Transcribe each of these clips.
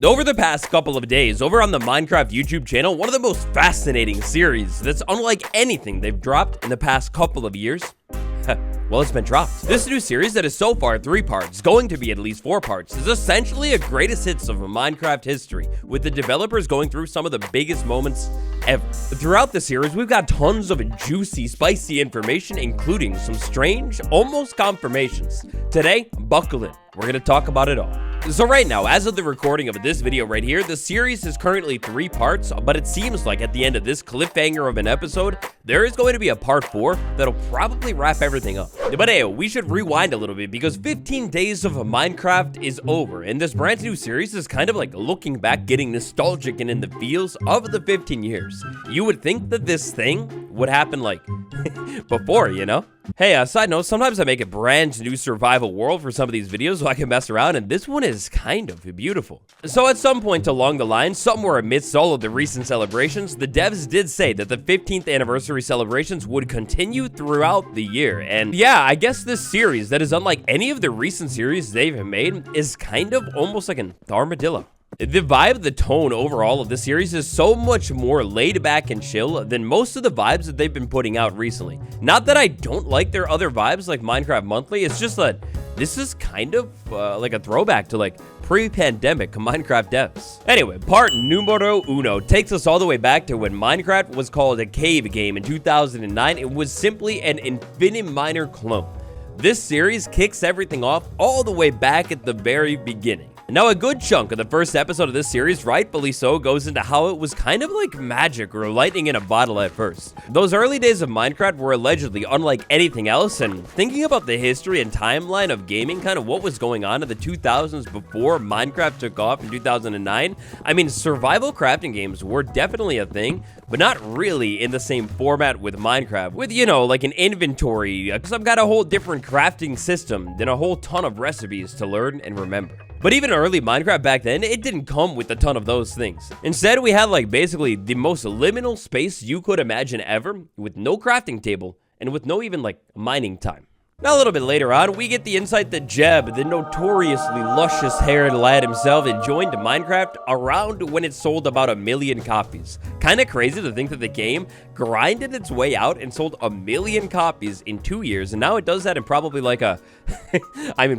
Over the past couple of days, over on the Minecraft YouTube channel, one of the most fascinating series that's unlike anything they've dropped in the past couple of years, well, it's been dropped. This new series that is so far 3 parts, going to be at least 4 parts, is essentially a greatest hits of Minecraft history, with the developers going through some of the biggest moments ever. Throughout the series, we've got tons of juicy, spicy information, including some strange, almost confirmations. Today, buckle in. We're gonna talk about it all. So right now, as of the recording of this video right here, the series is currently 3 parts, but it seems like at the end of this cliffhanger of an episode, there is going to be a part 4 that'll probably wrap everything up. But hey, we should rewind a little bit because 15 days of Minecraft is over, and this brand new series is kind of like looking back, getting nostalgic and in the feels of the 15 years. You would think that this thing would happen like before, you know? Hey, side note, sometimes I make a brand new survival world for some of these videos so I can mess around, and this one is kind of beautiful. So at some point along the line, somewhere amidst all of the recent celebrations, the devs did say that the 15th anniversary celebrations would continue throughout the year. And yeah, I guess this series that is unlike any of the recent series they've made is kind of almost like an armadillo. The vibe, the tone overall of this series is so much more laid back and chill than most of the vibes that they've been putting out recently. Not that I don't like their other vibes like Minecraft Monthly, it's just that this is kind of like a throwback to like pre-pandemic Minecraft devs. Anyway, part numero uno takes us all the way back to when Minecraft was called a cave game in 2009. It was simply an Infinite Miner clone. This series kicks everything off all the way back at the very beginning. Now, a good chunk of the first episode of this series, rightfully so, goes into how it was kind of like magic or lightning in a bottle at first. Those early days of Minecraft were allegedly unlike anything else, and thinking about the history and timeline of gaming, kind of what was going on in the 2000s before Minecraft took off in 2009, I mean, survival crafting games were definitely a thing, but not really in the same format with Minecraft, with, you know, like an inventory, some kind of whole different crafting system, then a whole ton of recipes to learn and remember. But even early Minecraft back then, it didn't come with a ton of those things. Instead, we had like basically the most liminal space you could imagine ever, with no crafting table, and with no even like mining time. Now, a little bit later on, we get the insight that Jeb, the notoriously luscious-haired lad himself, had joined Minecraft around when it sold about 1 million copies. Kinda crazy to think that the game grinded its way out and sold 1 million copies in 2 years, and now it does that in probably like a,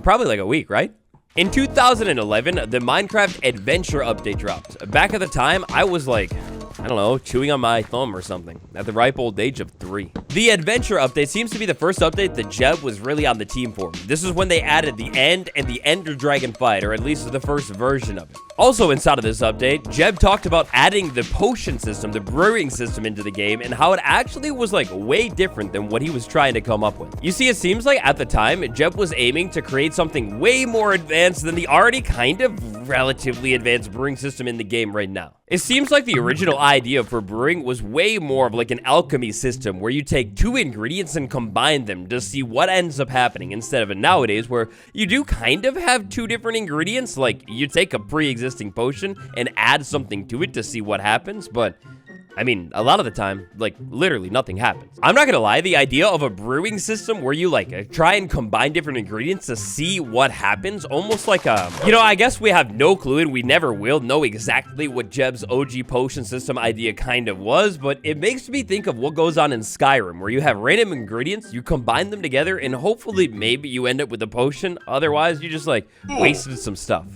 probably like a week, right? In 2011, the Minecraft Adventure update dropped. Back at the time, I was like, I don't know, chewing on my thumb or something, at the ripe old age of 3. The Adventure update seems to be the first update that Jeb was really on the team for. This is when they added the End and the Ender Dragon fight, or at least the first version of it. Also inside of this update, Jeb talked about adding the potion system, the brewing system into the game, and how it actually was like way different than what he was trying to come up with. You see, it seems like at the time, Jeb was aiming to create something way more advanced than the already kind of relatively advanced brewing system in the game right now. It seems like the original idea for brewing was way more of like an alchemy system where you take 2 ingredients and combine them to see what ends up happening, instead of nowadays where you do kind of have 2 different ingredients, like you take a pre-existing potion and add something to it to see what happens, but I mean, a lot of the time, like, literally nothing happens. I'm not gonna lie, the idea of a brewing system where you, like, try and combine different ingredients to see what happens, almost like a, you know, I guess we have no clue, and we never will know exactly what Jeb's OG potion system idea kind of was, but it makes me think of what goes on in Skyrim, where you have random ingredients, you combine them together, and hopefully maybe you end up with a potion. Otherwise, you just, like, wasted some stuff.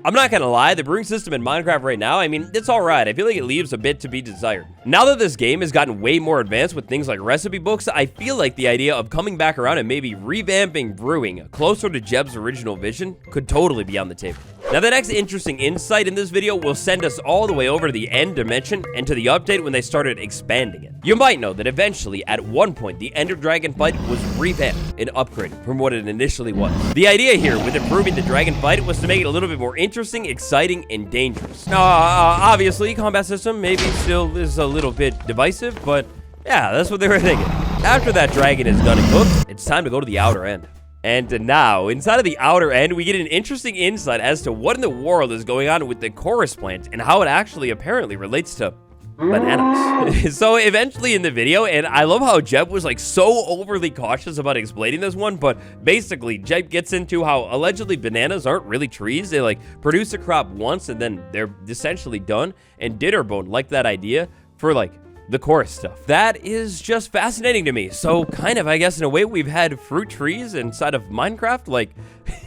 I'm not gonna lie, the brewing system in Minecraft right now, I mean, it's alright. I feel like it leaves a bit to be desired. Now that this game has gotten way more advanced with things like recipe books, I feel like the idea of coming back around and maybe revamping brewing closer to Jeb's original vision could totally be on the table. Now, the next interesting insight in this video will send us all the way over to the End Dimension and to the update when they started expanding it. You might know that eventually, at one point, the Ender Dragon fight was revamped and upgraded from what it initially was. The idea here with improving the dragon fight was to make it a little bit more interesting, exciting, and dangerous. Now, obviously, combat system maybe still is a little bit divisive, but yeah, that's what they were thinking. After that dragon is done and cooked, it's time to go to the Outer End. And now, inside of the Outer End, we get an interesting insight as to what in the world is going on with the chorus plant and how it actually apparently relates to bananas. So eventually in the video, and I love how Jeb was like so overly cautious about explaining this one, but basically Jeb gets into how allegedly bananas aren't really trees. They like produce a crop once and then they're essentially done, and Dinnerbone liked that idea for like the chorus stuff. That is just fascinating to me. So kind of, I guess in a way, we've had fruit trees inside of Minecraft like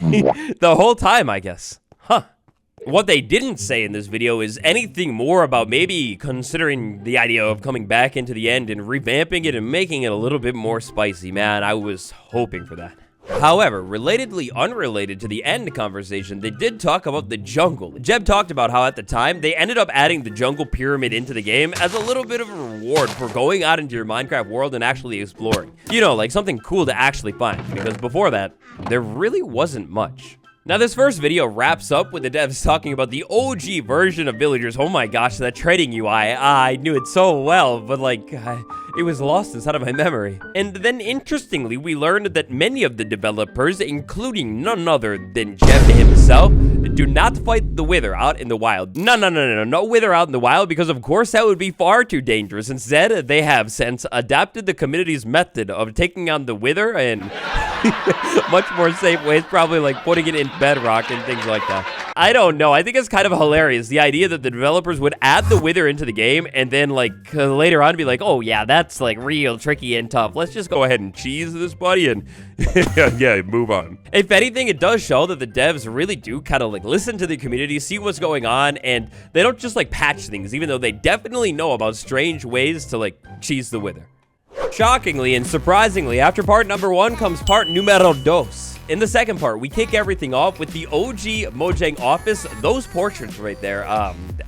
the whole time, I guess. Huh. What they didn't say in this video is anything more about maybe considering the idea of coming back into the end and revamping it and making it a little bit more spicy. Man, I was hoping for that. However, relatedly unrelated to the end conversation, they did talk about the jungle. Jeb talked about how at the time, they ended up adding the jungle pyramid into the game as a little bit of a reward for going out into your Minecraft world and actually exploring. You know, like something cool to actually find, because before that, there really wasn't much. Now, this first video wraps up with the devs talking about the OG version of Villagers. Oh my gosh, that trading UI, I knew it so well, but like, it was lost inside of my memory. And then, interestingly, we learned that many of the developers, including none other than Jeb himself, do not fight the Wither out in the wild. No Wither out in the wild, because of course that would be far too dangerous. Instead, they have since adapted the community's method of taking on the Wither and much more safe ways, probably like putting it in bedrock and things like that. I don't know. I think it's kind of hilarious, the idea that the developers would add the Wither into the game and then like later on be like, oh yeah, that's like real tricky and tough. Let's just go ahead and cheese this buddy and yeah, move on. If anything, it does show that the devs really do kind of like listen to the community, see what's going on, and they don't just like patch things, even though they definitely know about strange ways to like cheese the Wither. Shockingly and surprisingly, after part number 1 comes part numero dos. In the second part, we kick everything off with the OG Mojang office. Those portraits right there,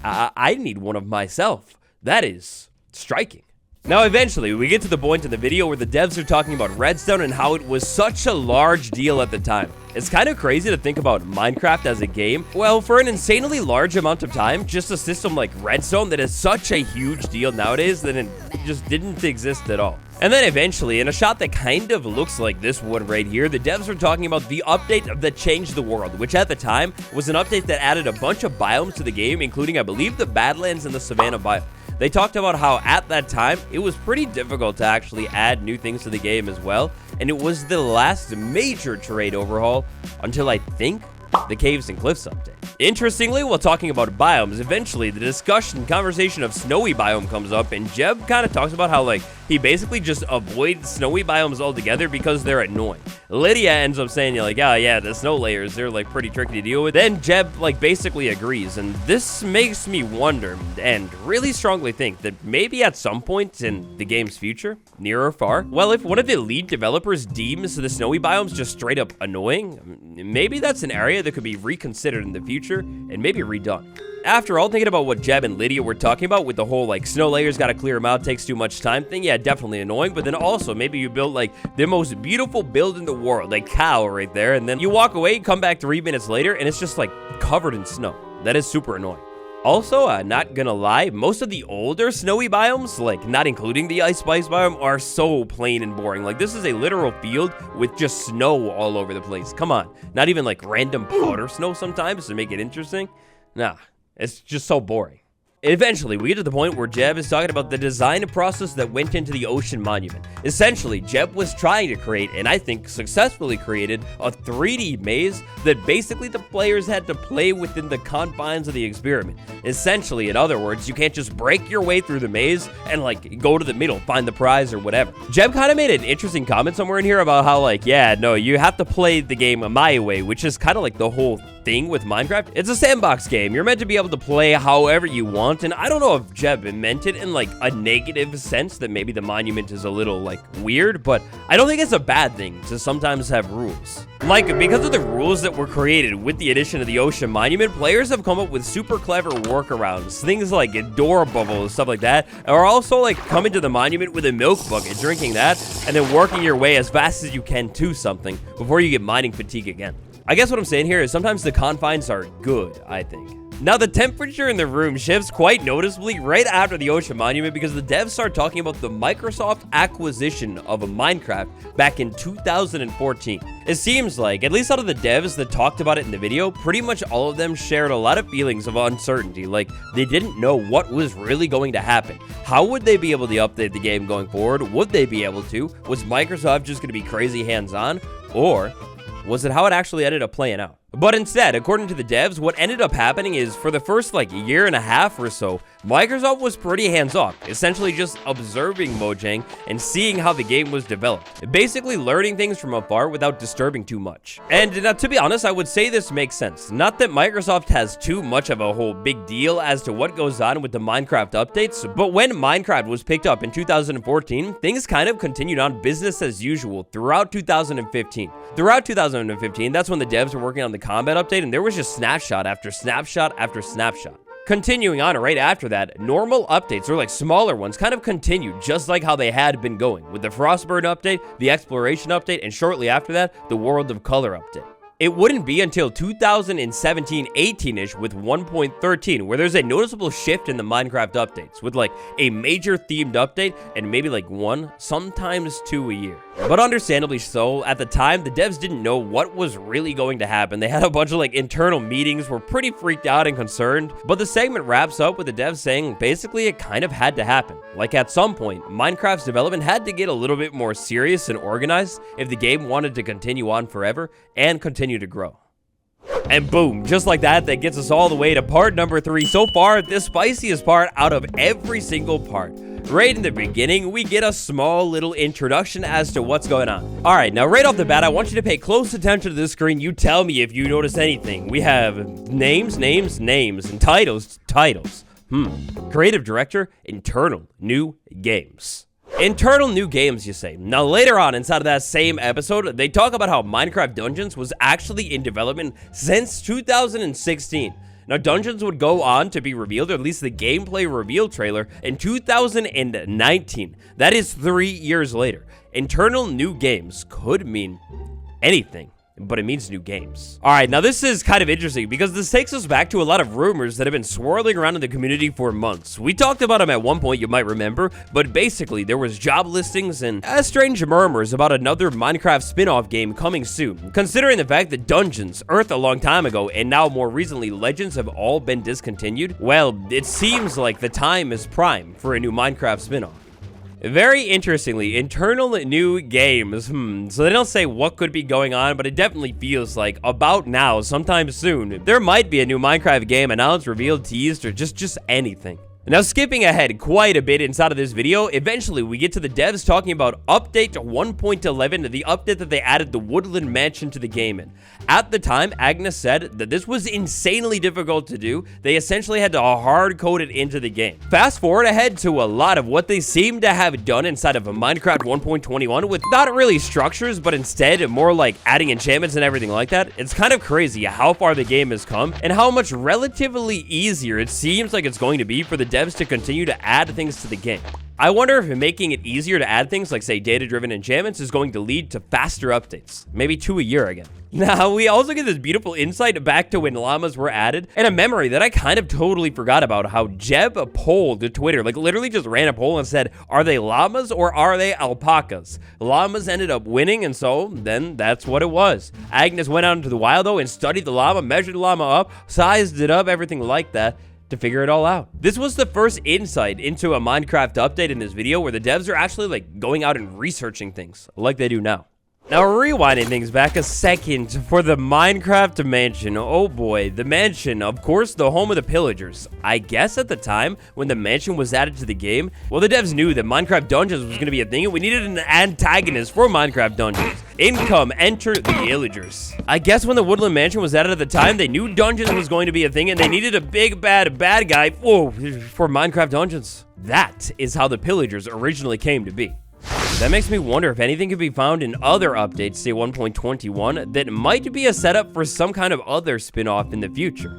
I need one of myself. That is striking. Now, eventually, we get to the point in the video where the devs are talking about redstone and how it was such a large deal at the time. It's kind of crazy to think about Minecraft as a game. Well, for an insanely large amount of time, just a system like redstone that is such a huge deal nowadays that it just didn't exist at all. And then eventually, in a shot that kind of looks like this one right here, the devs were talking about the update that changed the world, which at the time was an update that added a bunch of biomes to the game, including, I believe, the Badlands and the Savannah biome. They talked about how at that time, it was pretty difficult to actually add new things to the game as well, and it was the last major trade overhaul until I think the Caves and Cliffs update. Interestingly, while talking about biomes, eventually the conversation of snowy biome comes up, and Jeb kind of talks about how like he basically just avoids snowy biomes altogether because they're annoying. Lydia ends up saying like, oh yeah, the snow layers, they're like pretty tricky to deal with. Then Jeb like basically agrees, and this makes me wonder and really strongly think that maybe at some point in the game's future, near or far, well, if one of the lead developers deems the snowy biomes just straight up annoying, maybe that's an area that could be reconsidered in the future and maybe redone. After all, thinking about what Jeb and Lydia were talking about with the whole like snow layers gotta clear them out, takes too much time thing, yeah, definitely annoying. But then also maybe you build like the most beautiful build in the world, like cow right there, and then you walk away, come back 3 minutes later, and it's just like covered in snow. That is super annoying. Also, not gonna lie, most of the older snowy biomes, like not including the ice spice biome, are so plain and boring. Like this is a literal field with just snow all over the place. Come on, not even like random powder snow sometimes to make it interesting. Nah, it's just so boring. Eventually, we get to the point where Jeb is talking about the design process that went into the ocean monument. Essentially, Jeb was trying to create, and I think successfully created, a 3D maze that basically the players had to play within the confines of the experiment. Essentially, in other words, you can't just break your way through the maze and like go to the middle, find the prize or whatever. Jeb kind of made an interesting comment somewhere in here about how like, yeah, no, you have to play the game my way, which is kind of like the whole thing with Minecraft. It's a sandbox game. You're meant to be able to play however you want. And I don't know if Jeb meant it in like a negative sense that maybe the monument is a little like weird, but I don't think it's a bad thing to sometimes have rules. Like, because of the rules that were created with the addition of the ocean monument, players have come up with super clever workarounds. Things like door bubbles, stuff like that, or also like coming to the monument with a milk bucket, drinking that, and then working your way as fast as you can to something before you get mining fatigue again. I guess what I'm saying here is sometimes the confines are good, I think. Now, the temperature in the room shifts quite noticeably right after the Ocean Monument because the devs start talking about the Microsoft acquisition of Minecraft back in 2014. It seems like, at least out of the devs that talked about it in the video, pretty much all of them shared a lot of feelings of uncertainty, like they didn't know what was really going to happen. How would they be able to update the game going forward? Would they be able to? Was Microsoft just going to be crazy hands-on? Or was it how it actually ended up playing out? But instead, according to the devs, what ended up happening is for the first year and a half or so, Microsoft was pretty hands-off, essentially just observing Mojang and seeing how the game was developed, basically learning things from afar without disturbing too much. And to be honest, I would say this makes sense. Not that Microsoft has too much of a whole big deal as to what goes on with the Minecraft updates, but when Minecraft was picked up in 2014, things kind of continued on business as usual throughout 2015. Throughout 2015, that's when the devs were working on the combat update, and there was just snapshot after snapshot after snapshot. Continuing on right after that, normal updates, or smaller ones, kind of continued just like how they had been going, with the Frostburn update, the Exploration update, and shortly after that, the World of Color update. It wouldn't be until 2017-18-ish with 1.13 where there's a noticeable shift in the Minecraft updates, with a major themed update and maybe one, sometimes two a year. But understandably so, at the time, the devs didn't know what was really going to happen. They had a bunch of internal meetings, were pretty freaked out and concerned, but the segment wraps up with the devs saying basically it kind of had to happen. At some point, Minecraft's development had to get a little bit more serious and organized if the game wanted to continue on forever and continue to grow. And boom, just like that, that gets us all the way to part number 3. So far, the spiciest part out of every single part. Right in the beginning, we get a small little introduction as to what's going on. All right, now right off the bat, I want you to pay close attention to this screen. You tell me if you notice anything. We have names, and titles. Creative director, internal new games. Internal new games, you say. Now, later on inside of that same episode, they talk about how Minecraft Dungeons was actually in development since 2016. Now, Dungeons would go on to be revealed, or at least the gameplay reveal trailer, in 2019. That is 3 years later. Internal new games could mean anything, but it means new games. All right, now this is kind of interesting because this takes us back to a lot of rumors that have been swirling around in the community for months. We talked about them at one point, you might remember, but basically there was job listings and strange murmurs about another Minecraft spin-off game coming soon. Considering the fact that Dungeons, Earth a long time ago, and now more recently Legends have all been discontinued, well, it seems like the time is prime for a new Minecraft spin-off. Very interestingly, internal new games. So they don't say what could be going on, but it definitely feels like about now, sometime soon, there might be a new Minecraft game announced, revealed, teased, or just anything. Now, skipping ahead quite a bit inside of this video, eventually we get to the devs talking about update 1.11, the update that they added the Woodland Mansion to the game in. At the time, Agnes said that this was insanely difficult to do. They essentially had to hard code it into the game. Fast forward ahead to a lot of what they seem to have done inside of a Minecraft 1.21 with not really structures, but instead more like adding enchantments and everything like that. It's kind of crazy how far the game has come and how much relatively easier it seems like it's going to be for the devs to continue to add things to the game. I wonder if making it easier to add things like, say, data-driven enchantments is going to lead to faster updates. Maybe 2 a year again. Now, we also get this beautiful insight back to when llamas were added, and a memory that I kind of totally forgot about, how Jeb polled to Twitter, literally just ran a poll and said, are they llamas or are they alpacas? Llamas ended up winning, and so then that's what it was. Agnes went out into the wild, though, and studied the llama, measured the llama up, sized it up, everything like that, to figure it all out. This was the first insight into a Minecraft update in this video where the devs are actually going out and researching things like they do now. Now, rewinding things back a second for the Minecraft mansion. Oh boy, the mansion, of course, the home of the pillagers. I guess at the time when the mansion was added to the game, well, the devs knew that Minecraft Dungeons was going to be a thing and we needed an antagonist for Minecraft Dungeons. Income, enter the villagers. I guess when the Woodland Mansion was added at the time, they knew Dungeons was going to be a thing and they needed a big bad guy for Minecraft Dungeons. That is how the pillagers originally came to be. That makes me wonder if anything could be found in other updates, say 1.21, that might be a setup for some kind of other spin-off in the future.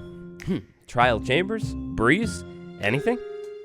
Trial Chambers? Breeze? Anything?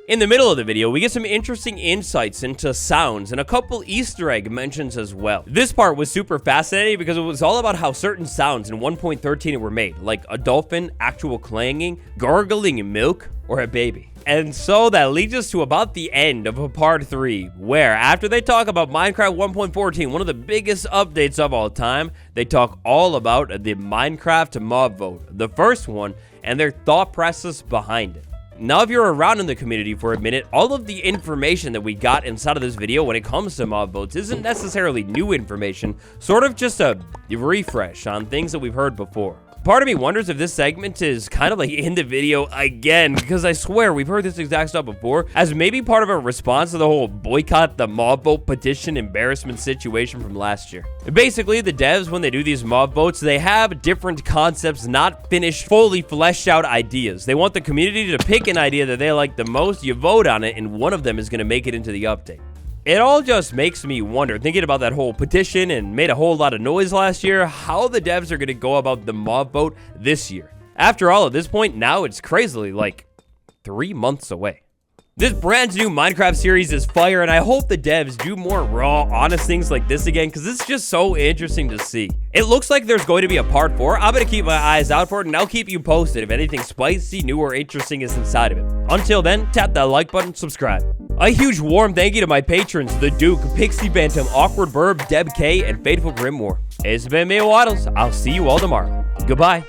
In the middle of the video, we get some interesting insights into sounds and a couple Easter egg mentions as well. This part was super fascinating because it was all about how certain sounds in 1.13 were made, like a dolphin, actual clanging, gargling milk, or a baby. And so that leads us to about the end of part 3, where after they talk about Minecraft 1.14, one of the biggest updates of all time, they talk all about the Minecraft mob vote, the first one, and their thought process behind it. Now, if you're around in the community for a minute, all of the information that we got inside of this video when it comes to mob votes isn't necessarily new information, sort of just a refresh on things that we've heard before. Part of me wonders if this segment is kind of like in the video again, because I swear we've heard this exact stuff before, as maybe part of a response to the whole boycott the mob vote petition embarrassment situation from last year. Basically, the devs, when they do these mob votes, they have different concepts, not finished, fully fleshed out ideas. They want the community to pick an idea that they like the most, you vote on it, and one of them is going to make it into the update. It all just makes me wonder, thinking about that whole petition and made a whole lot of noise last year, how the devs are going to go about the mob vote this year. After all, at this point, now it's crazily like 3 months away. This brand new Minecraft series is fire, and I hope the devs do more raw, honest things like this again, because it's just so interesting to see. It looks like there's going to be a part 4. I'm going to keep my eyes out for it, and I'll keep you posted if anything spicy, new, or interesting is inside of it. Until then, tap that like button, subscribe. A huge warm thank you to my patrons, The Duke, Pixie Bantam, Awkward Verb, Deb K, and Faithful Grim War. It's been me, Waddles. I'll see you all tomorrow. Goodbye.